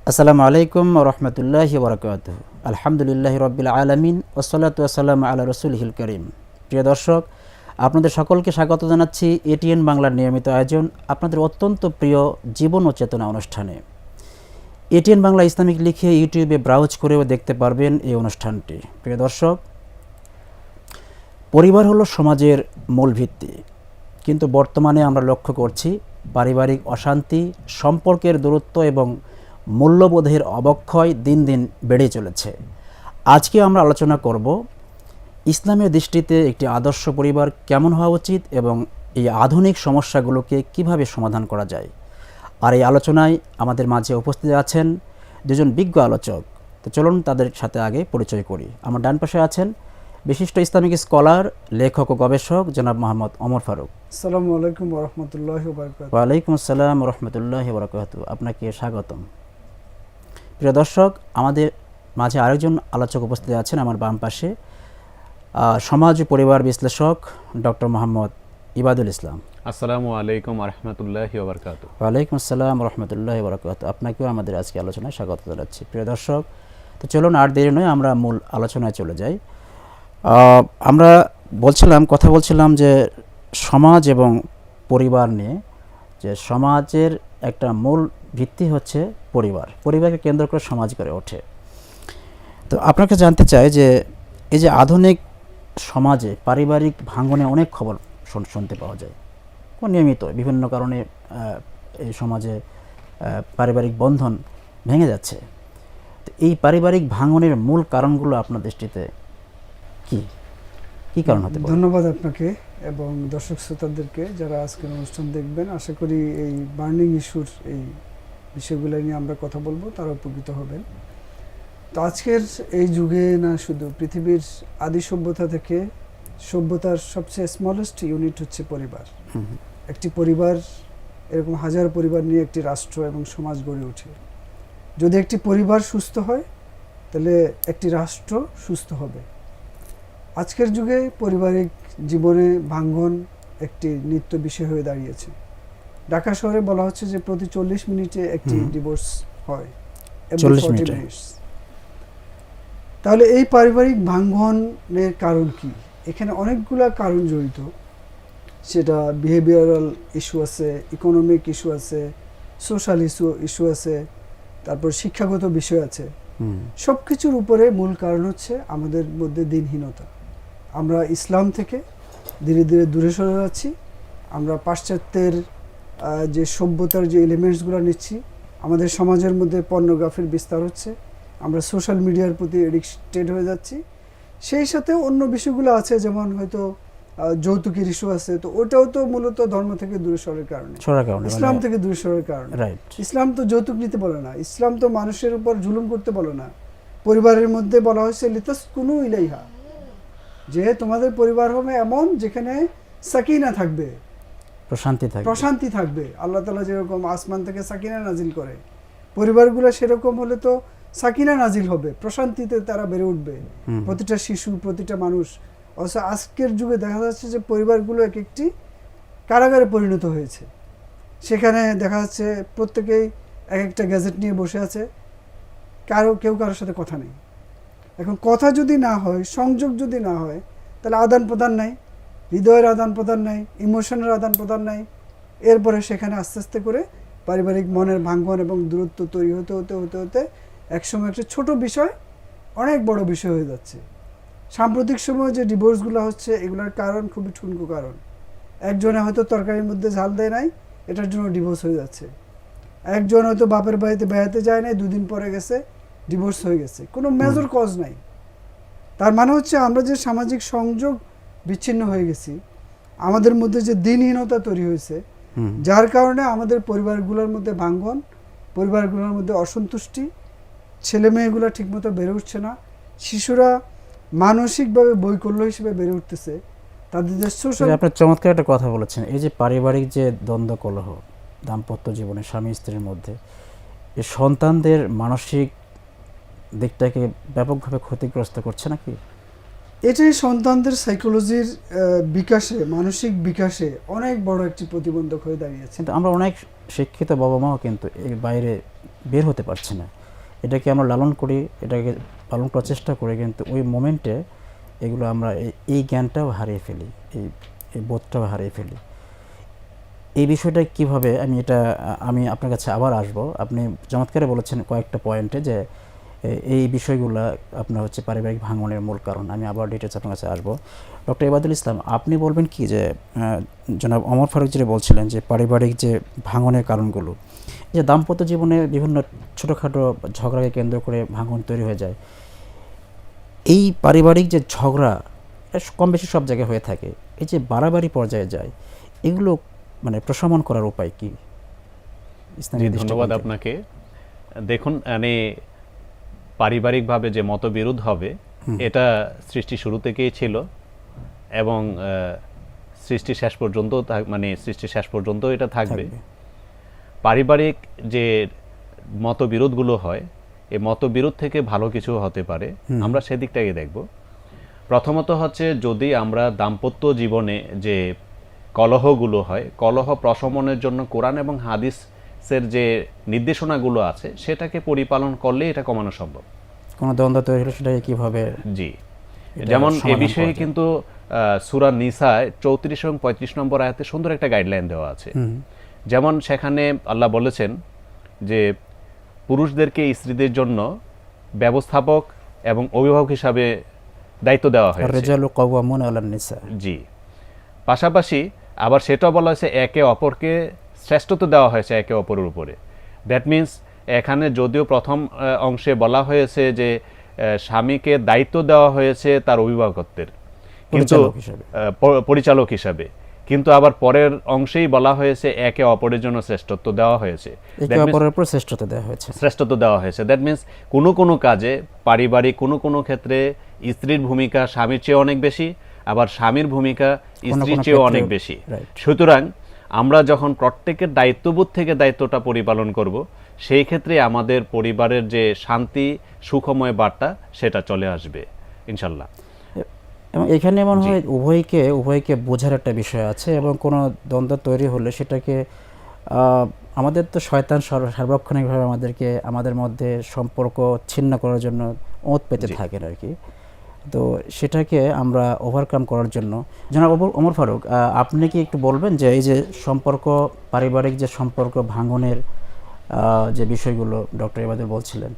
আসসালামু আলাইকুম ওয়া রাহমাতুল্লাহি ওয়া বারাকাতুহু। আলহামদুলিল্লাহি রাব্বিল আলামিন ওয়াসসালাতু ওয়াসসালামু আলা রাসূলিহিল কারীম। প্রিয় দর্শক, আপনাদের সকলকে স্বাগত জানাচ্ছি এটিএন বাংলার নিয়মিত আয়োজন আপনাদের অত্যন্ত প্রিয় জীবন ও চেতনা অনুষ্ঠানে। এটিএন বাংলা ইসলামিক লিখে ইউটিউবে ব্রাউজ করেও দেখতে পারবেন এই অনুষ্ঠানটি। প্রিয় দর্শক, পরিবার হলো সমাজের মূল ভিত্তি, কিন্তু বর্তমানে আমরা লক্ষ্য করছি পারিবারিক অশান্তি, সম্পর্কের দূরত্ব এবং মূল্যবোধের অবক্ষয় দিন দিন বেড়ে চলেছে। আজকে আমরা আলোচনা করব ইসলামের দৃষ্টিতে একটি আদর্শ পরিবার কেমন হওয়া উচিত এবং এই আধুনিক সমস্যাগুলোকে কিভাবে সমাধান করা যায়। আর এই আলোচনায় আমাদের মাঝে উপস্থিত আছেন দুজন বিজ্ঞ আলোচক। তো চলুন তাদের সাথে আগে পরিচয় করি। আমার ডান পাশে আছেন বিশিষ্ট ইসলামিক স্কলার, লেখক ও গবেষক জনাব মোহাম্মদ ওমর ফারুক। আসসালামু আলাইকুম ওয়া রাহমাতুল্লাহি ওয়া বারাকাতুহু। ওয়ালাইকুম আসসালাম ওয়া রাহমাতুল্লাহি ওয়া বারাকাতুহু। আপনাকে স্বাগতম। প্রিয় দর্শক, আমাদের মাঝে আরেকজন আলোচক উপস্থিত আছেন আমার বাম পাশে, সমাজ ও পরিবার বিশ্লেষক ডক্টর মোহাম্মদ ইবাদুল ইসলাম। আসসালামু আলাইকুম ওয়া রাহমাতুল্লাহি ওয়া বারাকাতুহু। ওয়ালাইকুম আসসালাম ওয়া রাহমাতুল্লাহি ওয়া বারাকাতুহু। আপনাকেও আমাদের আজকে আলোচনায় স্বাগত জানাচ্ছি। প্রিয় দর্শক, তো চলুন আর দেরি নয় আমরা মূল আলোচনায় চলে যাই। আমরা কথা বলছিলাম যে সমাজ এবং পরিবার নিয়ে, যে সমাজের একটা মূল ভিত্তি হচ্ছে পরিবারকে কেন্দ্র করে সমাজ গড়ে ওঠে। তো আপনাকে জানতে চাই যে এই যে আধুনিক সমাজে পারিবারিক ভাঙনে অনেক খবর শুনতে পাওয়া যায় নিয়মিত, বিভিন্ন কারণে এই সমাজে পারিবারিক বন্ধন ভেঙে যাচ্ছে। তো এই পারিবারিক ভাঙনের মূল কারণগুলো আপনার দৃষ্টিতে কি কারণ হতে পারে? ধন্যবাদ আপনাকে এবং দর্শক শ্রোতাদেরকে যারা আজকের অনুষ্ঠান দেখবেন। আশা করি এই বার্নিং ইস্যুর এই বিষয়গুলো নিয়ে আমরা কথা বলবো, তারা উপকৃত হবেন। তো আজকের এই যুগে না, শুধু পৃথিবীর আদি সভ্যতা থেকে সভ্যতার সবচেয়ে স্মলেস্ট ইউনিট হচ্ছে পরিবার। একটি পরিবার, এরকম হাজার পরিবার নিয়ে একটি রাষ্ট্র এবং সমাজ গড়ে ওঠে। যদি একটি পরিবার সুস্থ হয় তাহলে একটি রাষ্ট্র সুস্থ হবে। আজকের যুগে পারিবারিক জীবনে ভাঙ্গন একটি নিত্য বিষয় হয়ে দাঁড়িয়েছে। ঢাকা শহরে বলা হচ্ছে যে প্রতি 40 মিনিটে একটি ডিভোর্স হয়, 40 মিনিটে। তাহলে এই পারিবারিক ভাঙ্গনের কারণ কি? এখানে অনেকগুলা কারণ জড়িত। সেটা বিহেভিয়ারাল ইস্যু আছে, ইকোনমিক ইস্যু আছে, সোশ্যাল ইস্যু আছে, তারপর শিক্ষাগত বিষয় আছে। সব কিছুর উপরে মূল কারণ হচ্ছে আমাদের মধ্যে দিনহীনতা। আমরা ইসলাম থেকে ধীরে ধীরে দূরে সরে যাচ্ছি। আমরা পাশ্চাত্যের যে সভ্যতার যে এলিমেন্টসগুলো নিচ্ছি, আমাদের সমাজের মধ্যে পর্নোগ্রাফির বিস্তার হচ্ছে, আমরা সোশ্যাল মিডিয়ার প্রতি এডিক্টেড হয়ে যাচ্ছি। সেই সাথে অন্য বিষয়গুলো আছে, যেমন হয়তো যৌতুকের ইস্যু আছে। তো ওটাও তো মূলত ধর্ম থেকে দূরে সরার কারণে, ইসলাম থেকে দূরে সরার কারণে। ইসলাম তো যৌতুক নিতে বলে না, ইসলাম তো মানুষের উপর জুলুম করতে বলে না। পরিবারের মধ্যে বলা হয়েছে লিতাসকুনু ইলাইহা, যে তোমাদের পরিবার হবে এমন যেখানে সাকিনা থাকবে, প্রশান্তি থাকবে। আল্লাহ তাআলা যেরকম আসমান থেকে সাকিনা নাজিল করে, পরিবারগুলো সেরকম হলে তো সাকিনা নাজিল হবে, প্রশান্তিতে তারা বেড়ে উঠবে, প্রতিটা শিশু, প্রতিটা মানুষ। অথচ আজকের যুগে দেখা যাচ্ছে যে পরিবারগুলো এক একটি কারাগারে পরিণত হয়েছে। সেখানে দেখা যাচ্ছে প্রত্যেকেই এক একটা গ্যাজেট নিয়ে বসে আছে, কেউ কারোর সাথে কথা নেই। এখন কথা যদি না হয়, সংযোগ যদি না হয়, তাহলে আদান প্রদান নাই, হৃদয়ের আদান প্রদান নাই, ইমোশনের আদান প্রদান নাই। এরপরে সেখানে আস্তে আস্তে করে পারিবারিক মনের ভাঙ্গন এবং দূরত্ব তৈরি হতে হতে হতে হতে একসময় একটা ছোট বিষয় অনেক বড় বিষয় হয়ে যাচ্ছে। সাম্প্রতিক সময়ে যে ডিভোর্সগুলো হচ্ছে, এগুলোর কারণ খুবই ঠুনকো কারণ। একজনে হয়তো তরকারির মধ্যে ঝাল দেয় নাই, এটার জন্য ডিভোর্স হয়ে যাচ্ছে। একজন হয়তো বাপের বাড়িতে বেড়াতে যায় নাই, 2 দিন পরে গেছে, ডিভোর্স হয়ে গেছে, কোনো মেজর কজ নাই। তার মানে হচ্ছে আমরা যে সামাজিক সংযোগ বিচ্ছিন্ন হয়ে গেছি, আমাদের মধ্যে যে দিনহীনতা তৈরি হয়েছে, যার কারণে আমাদের পরিবারগুলোর মধ্যে ভাঙ্গন, পরিবারগুলোর মধ্যে অসন্তুষ্টি, ছেলে মেয়েগুলো ঠিকমতো বেড়ে উঠছে না, শিশুরা মানসিকভাবে বৈকল্য হিসেবে বেড়ে উঠতেছে। তাদের যে সোশ্যাল, আপনি চমৎকার একটা কথা বলেছেন। এই যে পারিবারিক যে দ্বন্দ্ব কলহ দাম্পত্য জীবনে স্বামী স্ত্রীর মধ্যে, এই সন্তানদের মানসিক দিকটাকে ব্যাপকভাবে ক্ষতিগ্রস্ত করছে নাকি? এটাই সন্তানদের সাইকোলজির বিকাশে, মানসিক বিকাশে অনেক বড় একটি প্রতিবন্ধক হয়ে দাঁড়িয়েছে। কিন্তু আমরা অনেক শিক্ষিত বাবা মাও কিন্তু এর বাইরে বের হতে পারছে না। এটাকে আমরা লালন করি, এটাকে পালন করার চেষ্টা করি, কিন্তু ওই মোমেন্টে এগুলো আমরা এই জ্ঞানটাও হারিয়ে ফেলি, এই বোধটাও হারিয়ে ফেলি। এই বিষয়টা কিভাবে আমি আপনার কাছে আবার আসব। আপনি চমৎকারে বলেছেন কয়েকটা পয়েন্টে যে এই বিষয়গুলো আপনার হচ্ছে পারিবারিক ভাঙনের মূল কারণ। আমি আবার ডিটেলস আপনার কাছে আসবো। ডক্টর ইবাদুল ইসলাম, আপনি বলবেন কি যে জনাব ওমর ফারুক যেটা বলছিলেন যে পারিবারিক যে ভাঙনের কারণগুলো, যে দাম্পত্য জীবনে বিভিন্ন ছোটোখাটো ঝগড়াকে কেন্দ্র করে ভাঙন তৈরি হয়ে যায়, এই পারিবারিক যে ঝগড়া কম বেশি সব জায়গায় হয়ে থাকে, এই যে বাড়াবাড়ি পর্যায়ে যায়, এগুলো মানে প্রশমন করার উপায় কি? ধন্যবাদ আপনাকে। দেখুন, মানে পারিবারিকভাবে যে মতবিরোধ হবে এটা সৃষ্টি শুরু থেকেই ছিল এবং সৃষ্টি শেষ পর্যন্ত এটা থাকবে। পারিবারিক যে মতবিরোধগুলো হয়, এই মতবিরোধ থেকে ভালো কিছু হতে পারে, আমরা সেদিকটাকে দেখব। প্রথমত হচ্ছে, যদি আমরা দাম্পত্য জীবনে যে কলহগুলো হয়, কলহ প্রশমনের জন্য কোরআন এবং হাদিসের যে নির্দেশনাগুলো আছে সেটাকে পরিপালন করলে এটা কমানো সম্ভব। কোনো দ্বন্দ্ব তৈরি হলে সেটাকে কিভাবে, জি, যেমন এ বিষয়ে কিন্তু সূরা নিসায় 34 এবং 35 নম্বর আয়াতে সুন্দর একটা গাইডলাইন দেওয়া আছে। যেমন সেখানে আল্লাহ বলেছেন যে পুরুষদেরকে স্ত্রীদের জন্য ব্যবস্থাপক এবং অভিভাবক হিসাবে দায়িত্ব দেওয়া হয়েছে। রিজালু কাওয়ামুনা আলান নিসা। জি, পাশাপাশি আবার সেটাও বলা হয়েছে একে অপরকে শ্রেষ্ঠত্ব দেওয়া হয়েছে একে অপরের উপরে। দ্যাট মিনস এখানে যদিও প্রথম অংশে বলা হয়েছে যে স্বামীকে দায়িত্ব দেওয়া হয়েছে তার অভিভাবকত্বের, কিন্তু পরিচালক হিসাবে, কিন্তু আবার পরের অংশেই বলা হয়েছে একে অপরের জন্য শ্রেষ্ঠত্ব দেওয়া হয়েছে। শ্রেষ্ঠত্ব দেওয়া হয়েছে দ্যাট মিনস কোনো কাজে পারিবারিক কোনো ক্ষেত্রে স্ত্রীর ভূমিকা স্বামীর চেয়ে অনেক বেশি, আবার স্বামীর ভূমিকা স্ত্রীর চেয়ে অনেক বেশি। সুতরাং আমরা যখন প্রত্যেকের দায়িত্ববোধ থেকে দায়িত্বটা পরিপালন করব, সেই ক্ষেত্রে আমাদের পরিবারের যে শান্তি সুখময় বার্তা সেটা চলে আসবে ইনশাল্লাহ। এবং এখানে মনে হয় উভয়কে বোঝার একটা বিষয় আছে, এবং কোনো দ্বন্দ্ব তৈরি হলে সেটাকে আমাদের তো শয়তান সার্বক্ষণিকভাবে আমাদের মধ্যে সম্পর্ক ছিন্ন করার জন্য ওঁত পেতে থাকেন আর কি। তো সেটাকে আমরা ওভারকাম করার জন্য, জনাব ওমর ফারুক, আপনি কি একটু বলবেন যে এই যে পারিবারিক যে সম্পর্ক ভাঙনের যে বিষয়গুলো ডক্টর ইবাদুল বলছিলেন,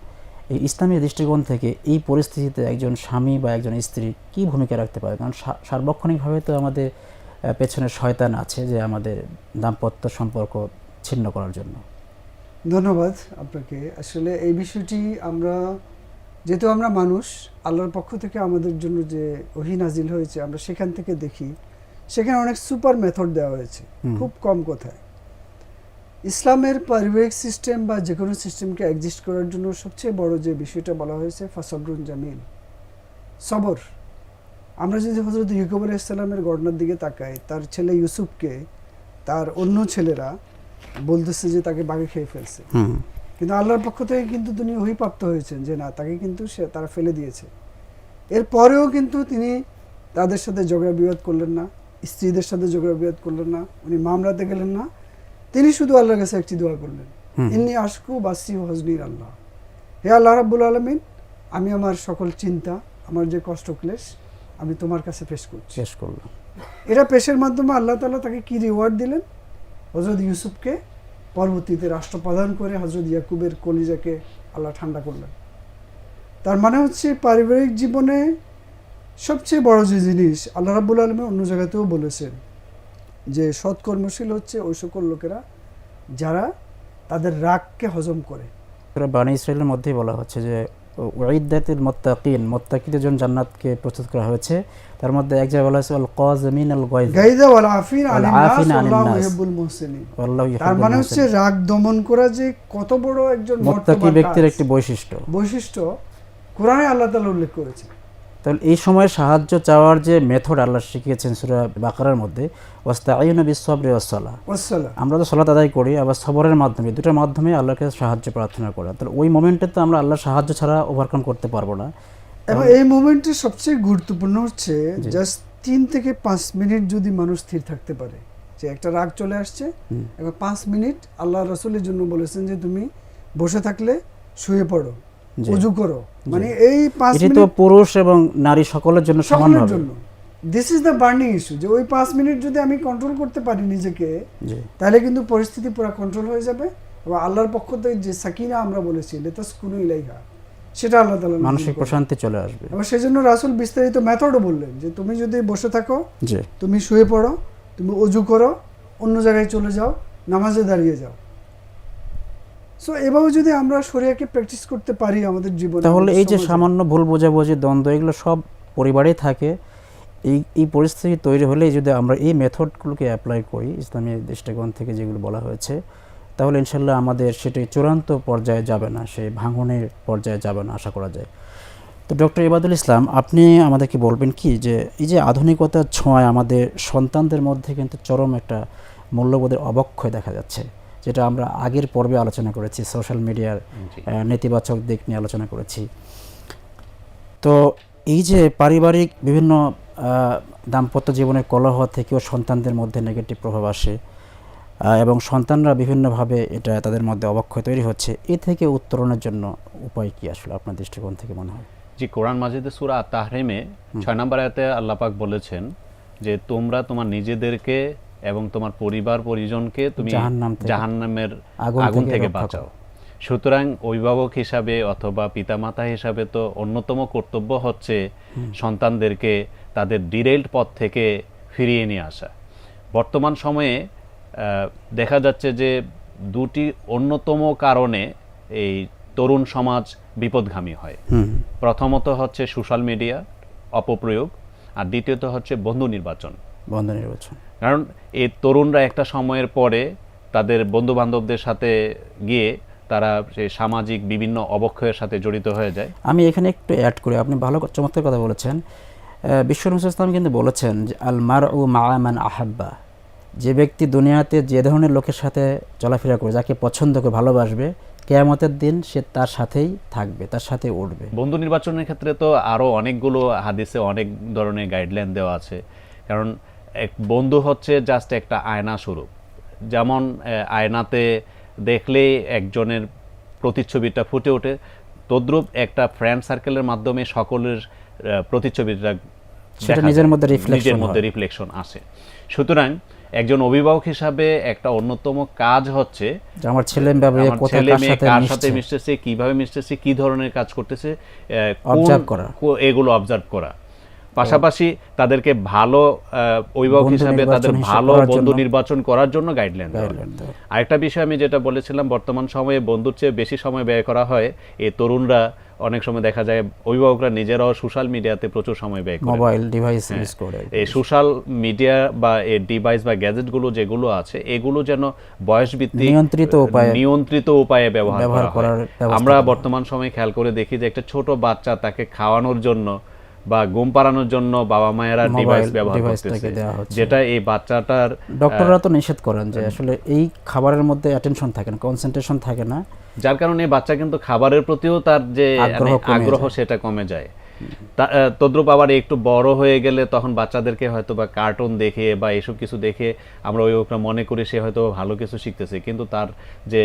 এই ইসলামী দৃষ্টিকোণ থেকে এই পরিস্থিতিতে একজন স্বামী বা একজন স্ত্রী কি ভূমিকা রাখতে পারে? কারণ সার্বক্ষণিকভাবে তো আমাদের পেছনে শয়তান আছে যে আমাদের দাম্পত্য সম্পর্ক ছিন্ন করার জন্য। ধন্যবাদ আপনাকে। আসলে এই বিষয়টি যেহেতু আমরা মানুষ, আল্লাহর পক্ষ থেকে আমাদের জন্য যে ওহী নাজিল হয়েছে আমরা সেখান থেকে দেখি, সেখানে অনেক সুপার মেথড দেওয়া হয়েছে খুব কম কথায়। ইসলামের পারিবারিক সিস্টেম বা যে কোনো সিস্টেমকে এক্সিস্ট করার জন্য সবচেয়ে বড় যে বিষয়টা বলা হয়েছে ফাসাবরুন জামিল, সবর। আমরা যদি হযরত ইয়াকুব আলাইহিস সালামের ঘটনার দিকে তাকাই, তার ছেলে ইউসুফকে তার অন্য ছেলেরা বলতেছে যে তাকে বাঘে খেয়ে ফেলছে, কিন্তু আল্লাহর পক্ষ থেকে কিন্তু তিনি ওহী প্রাপ্ত হয়েছেন যে না, তাকে কিন্তু তারা ফেলে দিয়েছে। এরপরেও কিন্তু তিনি তাদের সাথে ঝগড়া বিবাদ করলেন না, স্ত্রীদের সাথে ঝগড়া বিবাদ করলেন না, উনি মামলাতে গেলেন না। তিনি শুধু আল্লাহর কাছে একটি দোয়া করলেন, ইন্নী আশকু বাসি হজনির আল্লাহ, হে আল্লাহ রাব্বুল আলামিন, আমি আমার সকল চিন্তা, আমার যে কষ্ট ক্লেশ আমি তোমার কাছে পেশ করলাম। এটা পেশের মাধ্যমে আল্লাহ তাআলা তাকে কি রিওয়ার্ড দিলেন? হযরত ইউসুফকে পরবর্তীতে রাষ্ট্রপ্রধান করে হযরত ইয়াকুবের কলিজাকে আল্লাহ ঠান্ডা করলেন। তার মানে হচ্ছে পারিবারিক জীবনে সবচেয়ে বড় যে জিনিস, আল্লাহ রাব্বুল আলামিন অন্য জায়গাতেও বলেছেন যে সৎকর্মশীল হচ্ছে ওই সকল লোকেরা যারা তাদের রাগকে হজম করে। বনী ইসরাঈলের মধ্যেই বলা হচ্ছে যে উইদ্দাতিল মুত্তাকিন, মুত্তাকিদের জন্য জান্নাতকে প্রস্তুত করা হয়েছে। তার মধ্যে এক জায়গায় বলা হয়েছে আল কাযিমিন আল গায়যা ওয়াল আফিন আনিন নাস আল্লাহু ইউহিব্বুল মুহসিনিন। তার মানে হচ্ছে রাগ দমন করা যে কত বড় একজন মুত্তাকি ব্যক্তির একটি বৈশিষ্ট্য কোরআনে আল্লাহ তাআলা উল্লেখ করেছেন। তাহলে এই সময় সাহায্য চাওয়ার যে মেথড আল্লাহ শিখিয়েছেন সূরা বাকারার মধ্যে, ওয়াস্তাঈনু বিস-সাবরি ওয়াস-সালাহ, আমরা তো সালাত আদায় করি, আবার সবরের মাধ্যমে, দুটোর মাধ্যমে আল্লাহকে সাহায্য প্রার্থনা করা। তাহলে ওই মোমেন্টে তো আমরা আল্লাহর সাহায্য ছাড়া ওভারকাম করতে পারবো না। এবং এই মোমেন্টে সবচেয়ে গুরুত্বপূর্ণ হচ্ছে জাস্ট 3 থেকে 5 মিনিট যদি মানুষ স্থির থাকতে পারে, যে একটা রাগ চলে আসছে, এবং 5 মিনিট আল্লাহ রাসূলের জন্য বলেছেন যে তুমি বসে থাকলে শুয়ে পড়ো, জি। অজু করো, মানে এই 5 এটি তো মিনিট পুরুষ এবং নারী সকলের জন্য সকলের সমানভাবে। জন্য। This is the burning issue, যে ওই 5 মিনিট যদি আমি কন্ট্রোল করতে পারি নিজেকে, জি তাহলে কিন্তু পরিস্থিতি পুরো কন্ট্রোল হয়ে যাবে, এবং আল্লাহর পক্ষ থেকে যে সাকিনা আমরা বলেছি লেতাসকুনু ইলাইহা, সেটা আল্লাহ তাআলা নাযিল মানসিক করবেন। প্রশান্তি চলে আসবে। এবং সেজন্য রাসূল বিস্তারিত মেথডও বললেন যে তুমি যদি বসে থাকো, জি তুমি শুয়ে পড়ো, তুমি অজু করো, অন্য জায়গায় চলে যাও, নামাজে দাঁড়িয়ে যাও। সো এভাবে যদি আমরা শরিয়াকে প্র্যাকটিস করতে পারি আমাদের জীবনে, তাহলে আমাদের এই যে সমাজে, সামান্য ভুল বোঝাবুঝি, দ্বন্দ্ব, এগুলো সব পরিবারেই থাকে। এই পরিস্থিতি তৈরি হলে যদি আমরা এই মেথডগুলোকে অ্যাপ্লাই করি ইসলামী দৃষ্টিকোণ থেকে যেগুলো বলা হয়েছে, তাহলে ইনশাল্লাহ আমাদের সেটি চূড়ান্ত পর্যায়ে যাবে না, সেই ভাঙনের পর্যায়ে যাবে না আশা করা যায়। তো ডক্টর ইবাদুল ইসলাম, আপনি আমাদেরকে বলবেন কি যে এই যে আধুনিকতার ছোঁয়ায় আমাদের সন্তানদের মধ্যে কিন্তু চরম একটা মূল্যবোধের অবক্ষয় দেখা যাচ্ছে, যেটা আমরা আগের পর্বে আলোচনা করেছি, সোশ্যাল মিডিয়ার জি। নেতিবাচক দিক নিয়ে আলোচনা করেছি। তো এই যে পারিবারিক বিভিন্ন দাম্পত্য জীবনের কলহ থেকেও সন্তানদের মধ্যে নেগেটিভ প্রভাব আসে, এবং সন্তানরা বিভিন্নভাবে এটা তাদের মধ্যে অবক্ষয় তৈরি হচ্ছে, এ থেকে উত্তরণের জন্য উপায় কি আসলে আপনার দৃষ্টিকোণ থেকে মনে হয়? জি, কোরআন মাজিদে সূরা আত-তাহরিমে 6 নম্বর আয়াতে আল্লাহ পাক বলেছেন যে তোমরা তোমার নিজেদেরকে এবং তোমার পরিবার পরিজনকে তুমি জাহান্নামের আগুন থেকে বাঁচাও। সুতরাং অভিভাবক হিসাবে অথবা পিতামাতা হিসাবে তো অন্যতম কর্তব্য হচ্ছে সন্তানদেরকে তাদের ডিরেইলড পথ থেকে ফিরিয়ে নিয়ে আসা। বর্তমান সময়ে দেখা যাচ্ছে যে দুটি অন্যতম কারণে এই তরুণ সমাজ বিপদগামী হয়। প্রথমত হচ্ছে সোশ্যাল মিডিয়া অপপ্রয়োগ, আর দ্বিতীয়ত হচ্ছে বন্ধু নির্বাচন। কারণ এই তরুণরা একটা সময়ের পরে তাদের বন্ধু বান্ধবদের সাথে গিয়ে তারা সেই সামাজিক বিভিন্ন অবক্ষয়ের সাথে জড়িত হয়ে যায়। আমি এখানে একটু অ্যাড করি, আপনি ভালো চমৎকার কথা বলেছেন। বিশ্ব নবী সাল্লাল্লাহু আলাইহি ওয়াসাল্লাম কিন্তু বলেছেন যে আল মারউ মা'a মান আহাব্বা, যে ব্যক্তি দুনিয়াতে যে ধরনের লোকের সাথে চলাফেরা করে, যাকে পছন্দ করে ভালোবাসবে, কিয়ামতের দিন সে তার সাথেই থাকবে, তার সাথে উঠবে। বন্ধু নির্বাচনের ক্ষেত্রে তো আরো অনেকগুলো হাদিসে অনেক ধরনের গাইডলাইন দেওয়া আছে। কারণ এক বন্ধু হচ্ছে জাস্ট একটা আয়না স্বরূপ। যেমন আয়নাতে দেখলেই একজনের প্রতিচ্ছবিটা ফুটে ওঠে, তদ্রূপ একটা ফ্রেন্ড সার্কেলের মাধ্যমে সকলের প্রতিচ্ছবিটা সেটা নিজের মধ্যে রিফ্লেকশন আসে। সুতরাং একজন অভিভাবক হিসাবে একটা অন্যতম কাজ হচ্ছে আমার ছেলে কার সাথে মিশতেছে, কিভাবে মিশতেছে, কি ধরনের কাজ করতেছে, এগুলো অবজার্ভ করা। পাশাপাশি তাদেরকে ভালো অভিভাবক হিসাবে তাদের ভালো বন্ধু নির্বাচন করার জন্য গাইডলাইন দেওয়া। আরেকটা বিষয় আমি যেটা বলেছিলাম, বর্তমান সময়ে বন্ধুর চেয়ে বেশি সময় ব্যয় করা হয়। এই তরুণরা অনেক সময় দেখা যায় অভিভাবকরা নিজেরাও সোশ্যাল মিডিয়াতে প্রচুর সময় ব্যয় করে, মোবাইল ডিভাইস ইউজ করে। এই সোশ্যাল মিডিয়া বা এই ডিভাইস বা গ্যাজেটগুলো যেগুলো আছে, এগুলো যেন বয়সভিত্তিক নিয়ন্ত্রিত উপায়ে ব্যবহার করা হয়। আমরা বর্তমান সময়ে খেয়াল করে দেখি যে একটা ছোট বাচ্চা, তাকে খাওয়ানোর জন্য বা ঘুম পাড়ানোর জন্য বাবা মায়েরা ডিভাইস ব্যবহার করতেছে, যেটা এই বাচ্চাটার ডক্টররা তো নিষেধ করেন যে আসলে এই খাবারের মধ্যে অ্যাটেনশন থাকে না, কনসেন্ট্রেশন থাকে না, যার কারণে বাচ্চা কিন্তু খাবারের প্রতিও তার যে আগ্রহ সেটা কমে যায়। তদ্রূপ আবার একটু বড় হয়ে গেলে তখন বাচ্চাদেরকে হয়তো বা কার্টুন দেখে বা এসব কিছু দেখে আমরা অভিভাবকরা মনে করি সে হয়তো ভালো কিছু শিখতেছে, কিন্তু তার যে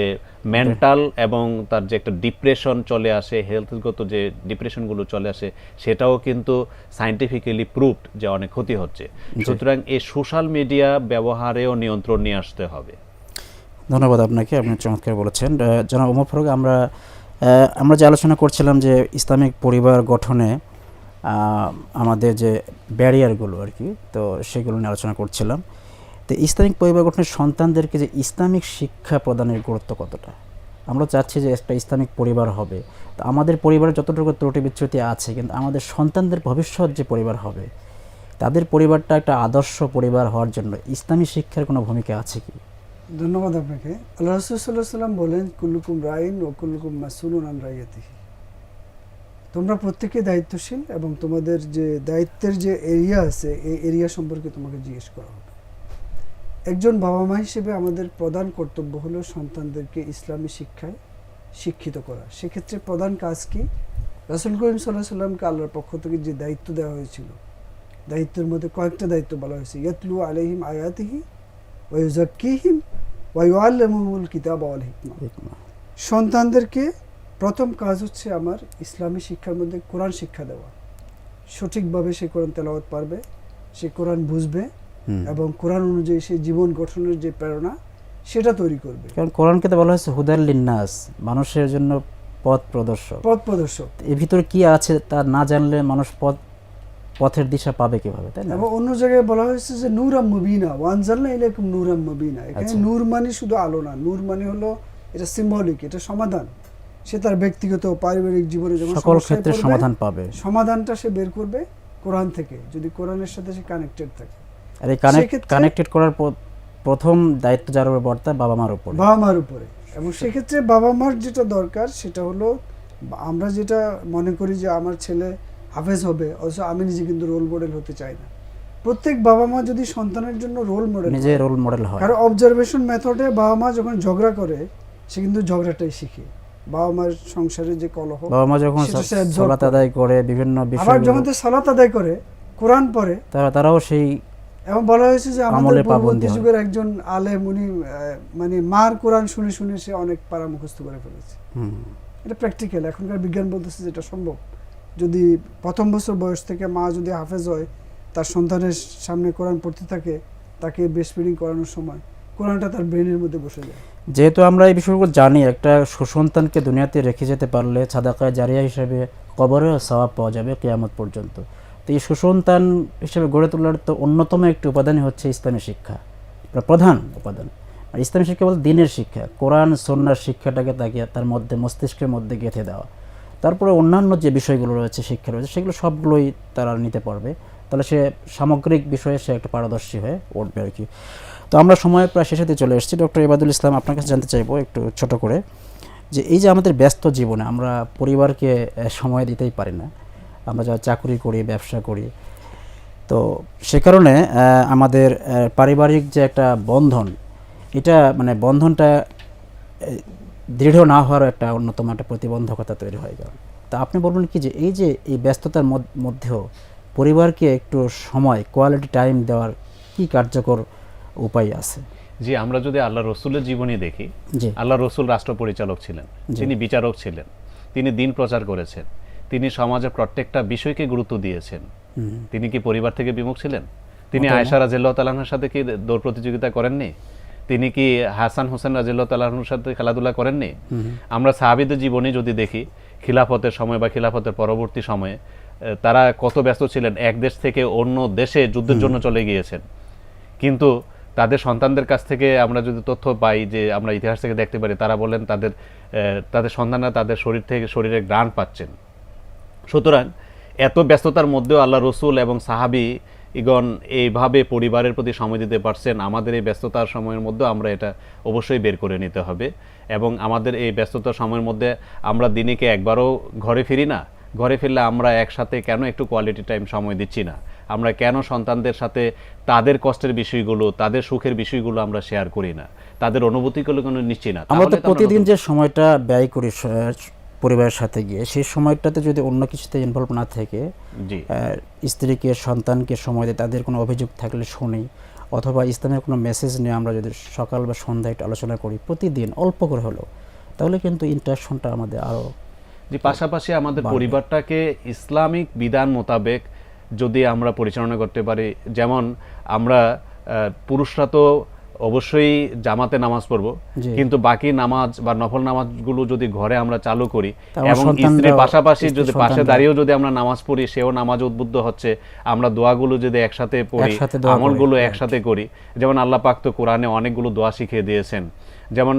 মেন্টাল এবং তার যে একটা ডিপ্রেশন চলে আসে, হেলথগত যে ডিপ্রেশনগুলো চলে আসে, সেটাও কিন্তু সায়েন্টিফিক্যালি প্রুভড যে অনেক ক্ষতি হচ্ছে। সুতরাং এই সোশ্যাল মিডিয়া ব্যবহারেও নিয়ন্ত্রণ নিয়ে আসতে হবে। ধন্যবাদ আপনাকে, আপনি চমৎকার বলেছেন। জনাব ওমর ফারুক, আমরা যে আলোচনা করছিলাম যে ইসলামিক পরিবার গঠনে আমাদের যে ব্যারিয়ারগুলো আর কি, তো সেগুলো নিয়ে আলোচনা করছিলাম। তো ইসলামিক পরিবার গঠনের সন্তানদেরকে যে ইসলামিক শিক্ষা প্রদানের গুরুত্ব কতটা? আমরা চাচ্ছি যে একটা ইসলামিক পরিবার হবে, তো আমাদের পরিবারে যতটুকু ত্রুটি বিচ্যুতি আছে, কিন্তু আমাদের সন্তানদের ভবিষ্যৎ যে পরিবার হবে, তাদের পরিবারটা একটা আদর্শ পরিবার হওয়ার জন্য ইসলামী শিক্ষার কোনো ভূমিকা আছে কি? ধন্যবাদ আপনাকে। আল্লাহ রাসূল সাল্লাল্লাহু আলাইহি ওয়াসাল্লাম বলেন, কুল্লুকুম রাইন ওয়া কুল্লুকুম মাসউলুন আন রাইয়াতিহি। তোমরা প্রত্যেকে দায়িত্বশীল এবং তোমাদের যে দায়িত্বের যে এরিয়া আছে, এই এরিয়া সম্পর্কে তোমাকে জিজ্ঞেস করা হবে। একজন বাবা মা হিসেবে আমাদের প্রধান কর্তব্য হলো সন্তানদেরকে ইসলামী শিক্ষায় শিক্ষিত করা। সেক্ষেত্রে প্রধান কাজ কি? রাসূল করিম সাল্লাল্লাহু আলাইহি ওয়াসাল্লামকে আল্লাহর পক্ষ থেকে যে দায়িত্ব দেওয়া হয়েছিল, দায়িত্বের মধ্যে কয়েকটা দায়িত্ব বলা হয়েছে। ইয়াতলু আলাইহিম আয়াতিহি ওয়া ইউযাক্কিহিম ওয়া ইউআল্লিমুহুমুল কিতাবা ওয়াল হিকমা। সন্তানদেরকে প্রথম কাজ হচ্ছে আমার ইসলামী শিক্ষার মধ্যে কোরআন শিক্ষা দেওয়া, সঠিকভাবে সে কোরআন তেলাওয়াত পারবে, সে কোরআন বুঝবে এবং কোরআন অনুযায়ী সে জীবন গঠনের যে প্রেরণা সেটা তৈরি করবে। কারণ কোরআনকে তো বলা হয়েছে হুদাল লিন্নাস, মানুষের জন্য পথ প্রদর্শক। পথ প্রদর্শক। এর ভিতরে কি আছে তা না জানলে মানুষ পথের দিশা পাবে কিভাবে, তাই না? এবং অন্য জায়গায় বলা হয়েছে যে নূরাম মুবিনা ওয়ানজালনা ইলাইকুম নূরাম মুবিনা। এখানে নূর মানে শুধু আলো না, নূর মানে হলো এটা সিম্বলিক, এটা সমাধান। সে তার ব্যক্তিগত পারিবারিক জীবনে যখন সকল ক্ষেত্রে সমাধান পাবে, সমাধানটা সে বের করবে কোরআন থেকে, যদি কোরআনের সাথে সে কানেক্টেড থাকে। আর এই কানেক্টেড করার প্রথম দায়িত্ব যার উপর বর্তায় বাবা মার উপরে, বাবা মার উপরে। এবং সেক্ষেত্রে বাবা মার যেটা দরকার সেটা হলো, আমরা যেটা মনে করি যে আমার ছেলে হাফেজ হবে, অথচ আমি নিজে কিন্তু রোল মডেল হতে চাই না। প্রত্যেক বাবা মা যদি সন্তানের জন্য রোল মডেল, নিজে রোল মডেল হয়। কারণ অবজারভেশন মেথডে বাবা মা যখন ঝগড়া করে সে কিন্তু ঝগড়াটাই শিখে। বাবা মার সংসারে যে কলহ, বাবা মা যখন সালাত আদায় করে বিভিন্ন বিষয়, আবার যখন সালাত আদায় করে কোরআন পড়ে, তারাও সেই। এবং বলা হয়েছে যে আমাদের পূর্ববর্তী যুগের একজন আলেম, উনি মানে মার কোরআন শুনে শুনে সে অনেক পারা মুখস্থ করে ফেলেছে। এটা প্র্যাকটিক্যাল, এখনকার বিজ্ঞান বলতেছে যেটা সম্ভব। যদি প্রথম বছর বয়স থেকে মা যদি হাফেজ হয়, তার সন্তানের সামনে কোরআন পড়তে থাকে, তাকে ব্রেস্ট ফিডিং করানোর সময় কোরআনটা তার ব্রেনের মধ্যে বসে যায়। যেহেতু আমরা এই বিষয়গুলো জানি, একটা সুসন্তানকে দুনিয়াতে রেখে যেতে পারলে সাদাকায়ে জারিয়া হিসেবে কবরেও সওয়াব পাওয়া যাবে কিয়ামত পর্যন্ত। তো এই সুসন্তান হিসেবে গড়ে তোলার তো অন্যতম একটি উপাদানই হচ্ছে ইসলামী শিক্ষা, প্রধান উপাদান। আর ইসলামী শিক্ষা বলতে দিনের শিক্ষা, কোরআন সুন্নাহর শিক্ষাটাকে তাকে তার মধ্যে মস্তিষ্কের মধ্যে গেঁথে দেওয়া। তারপরে অন্যান্য যে বিষয়গুলো রয়েছে, শিক্ষা রয়েছে, সেগুলো সবগুলোই তারা নিতে পারবে। তাহলে সে সামগ্রিক বিষয়ে সে একটা পারদর্শী হয়ে উঠবে আর কি। তো আমরা সময় প্রায় শেষে চলে এসেছি। ডক্টর ইবাদুল ইসলাম, আপনার কাছে জানতে চাইবো একটু ছোট করে, যে এই যে আমাদের ব্যস্ত জীবনে আমরা পরিবারকে সময় দিতেই পারি না, আমরা যারা চাকরি করি, ব্যবসা করি, তো সে কারণে আমাদের পারিবারিক যে একটা বন্ধন, এটা মানে বন্ধনটা দৃঢ় না হওয়ার একটা অন্যতম একটা প্রতিবন্ধকতা তৈরি হয়ে গেল। তা আপনি বলবেন কি যে এই ব্যস্ততার মধ্যেও পরিবারকে একটু সময়, কোয়ালিটি টাইম দেওয়ার কি কার্যকর উপায় আছে? জি, আমরা যদি আল্লাহ রসুলের জীবনী দেখি, আল্লাহ রসুল রাষ্ট্র পরিচালক ছিলেন, তিনি বিচারক ছিলেন, তিনি দিন প্রচার করেছেন, তিনি সমাজের প্রত্যেকটা বিষয়কে গুরুত্ব দিয়েছেন। তিনি কি পরিবার থেকে বিমুখ ছিলেন? তিনি আয়েশা রাদিয়াল্লাহু তাআলা আনহার সাথে কি দৌড় প্রতিযোগিতা করেননি? তিনি কি হাসান হোসেন রাদিয়াল্লাহু তাআলা আনহুর সাথে খেলাধুলা করেননি? আমরা সাহাবীদের জীবনী যদি দেখি, খিলাফতের সময় বা খিলাফতের পরবর্তী সময়ে তারা কত ব্যস্ত ছিলেন, এক দেশ থেকে অন্য দেশে যুদ্ধের জন্য চলে গিয়েছেন। কিন্তু তাদের সন্তানদের কাছ থেকে আমরা যদি তথ্য পাই, যে আমরা ইতিহাস থেকে দেখতে পারি, তারা বলেন তাদের সন্তানরা তাদের শরীরে ঘ্রাণ পাচ্ছেন। সুতরাং এত ব্যস্ততার মধ্যেও আল্লাহ রসুল এবং সাহাবী ইগণ এইভাবে পরিবারের প্রতি সময় দিতে পারছেন। আমাদের এই ব্যস্ততার সময়ের মধ্যে আমরা এটা অবশ্যই বের করে নিতে হবে। এবং আমাদের এই ব্যস্ততার সময়ের মধ্যে আমরা দিনে কি একবারও ঘরে ফিরি না? ঘরে ফিরলে আমরা একসাথে কেন একটু কোয়ালিটি টাইম সময় দিচ্ছি না? আমরা কেন সন্তানদের সাথে তাদের কষ্টের বিষয়গুলো, তাদের সুখের বিষয়গুলো আমরা শেয়ার করি না? তাদের অনুভূতিগুলো কোনো নিচ্ছি না? আমরা তো প্রতিদিন যে সময়টা ব্যয় করি পরিবারের সাথে গিয়ে, সেই সময়টাতে যদি অন্য কিছুতে ইনভলভ না থেকে স্ত্রীকে, সন্তানকে সময় দিয়ে তাদের কোনো অভিযোগ থাকলে শুনি, অথবা ইসলামের কোনো মেসেজ নিয়ে আমরা যদি সকাল বা সন্ধ্যায় একটু আলোচনা করি প্রতিদিন অল্প করে হলেও, তাহলে কিন্তু ইন্টারাকশনটা আমাদের আরও। যে পাশাপাশি আমাদের পরিবারটাকে ইসলামিক বিধান মোতাবেক যদি আমরা পরিচালনা করতে পারি, যেমন আমরা পুরুষরা তো অবশ্যই জামাতে নামাজ পড়বো, কিন্তু বাকি নামাজ বা নফল নামাজগুলো যদি ঘরে আমরা চালু করি এবং স্ত্রীর পাশাপাশি যদি পাশে দাঁড়িয়েও যদি আমরা নামাজ পড়ি, সেও নামাজ উদ্বুদ্ধ হচ্ছে, আমরা দোয়াগুলো যদি একসাথে পড়ি, আমলগুলো একসাথে করি। যেমন আল্লাহ পাক তো কোরআনে অনেকগুলো দোয়া শিখিয়ে দিয়েছেন। যেমন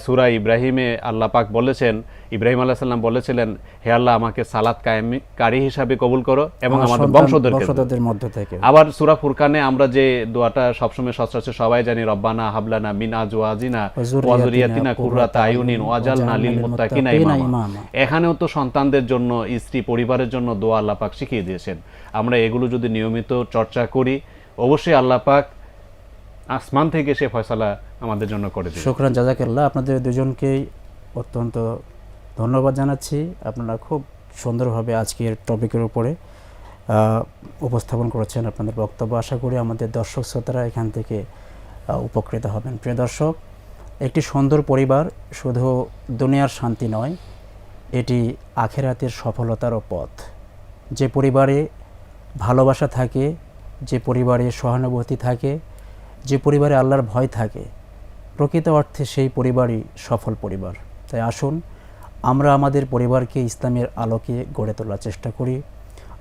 সূরা ইব্রাহিমে আল্লাহ পাক বলেছেন, ইব্রাহিম আলাইহিস সালাম বলেছিলেন, হে আল্লাহ, আমাকে সালাত কায়েমকারী হিসাবে কবুল করো এবং আমাদের বংশধরদের মধ্য থেকে। আবার সূরা ফুরকানে আমরা যে দোয়াটা সবসময় সচরাচর সবাই জানি, রব্বানা হাবলানা মিন আজওয়াজিনা ওয়া যুররিয়াতিনা কুররাতা আয়ুনিন ওয়াজআলনা লিল মুত্তাকিনা ইমামা। এখানেও তো সন্তানদের জন্য, স্ত্রী পরিবারের জন্য দোয়া আল্লাহ পাক শিখিয়ে দিয়েছেন। আমরা এগুলো যদি নিয়মিত চর্চা করি, অবশ্যই আল্লাহ পাক আসমান থেকে সে ফয়সালা আমাদের জন্য করে দিবেন। শুকরান, জাযাকাল্লাহ। আপনাদের দুজনকেই অত্যন্ত ধন্যবাদ জানাচ্ছি। আপনারা খুব সুন্দরভাবে আজকের টপিকের উপরে উপস্থাপন করেছেন আপনাদের বক্তব্য। আশা করি আমাদের দর্শক শ্রোতারা এখান থেকে উপকৃত হবেন। প্রিয় দর্শক, একটি সুন্দর পরিবার শুধু দুনিয়ার শান্তি নয়, এটি আখেরাতের সফলতারও পথ। যে পরিবারে ভালোবাসা থাকে, যে পরিবারে সহানুভূতি থাকে, যে পরিবারে আল্লাহর ভয় থাকে, প্রকৃত অর্থে সেই পরিবারই সফল পরিবার। তাই আসুন আমরা আমাদের পরিবারকে ইসলামের আলোকে গড়ে তোলার চেষ্টা করি।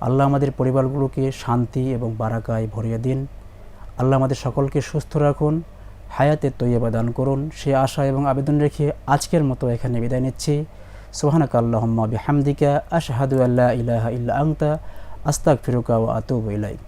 আল্লাহ আমাদের পরিবারগুলোকে শান্তি এবং বারাকায় ভরিয়ে দিন। আল্লাহ আমাদের সকলকে সুস্থ রাখুন, হায়াতে তৈয়বা দান করুন, সে আশা এবং আবেদন রেখে আজকের মতো এখানে বিদায় নিচ্ছি। সুবহানাকা আল্লাহুম্মা বিহামদিকা আশহাদু আল্লা ইলাহা ইল্লা আনতা আস্তাগফিরুকা ওয়া আতুবু ইলাইক।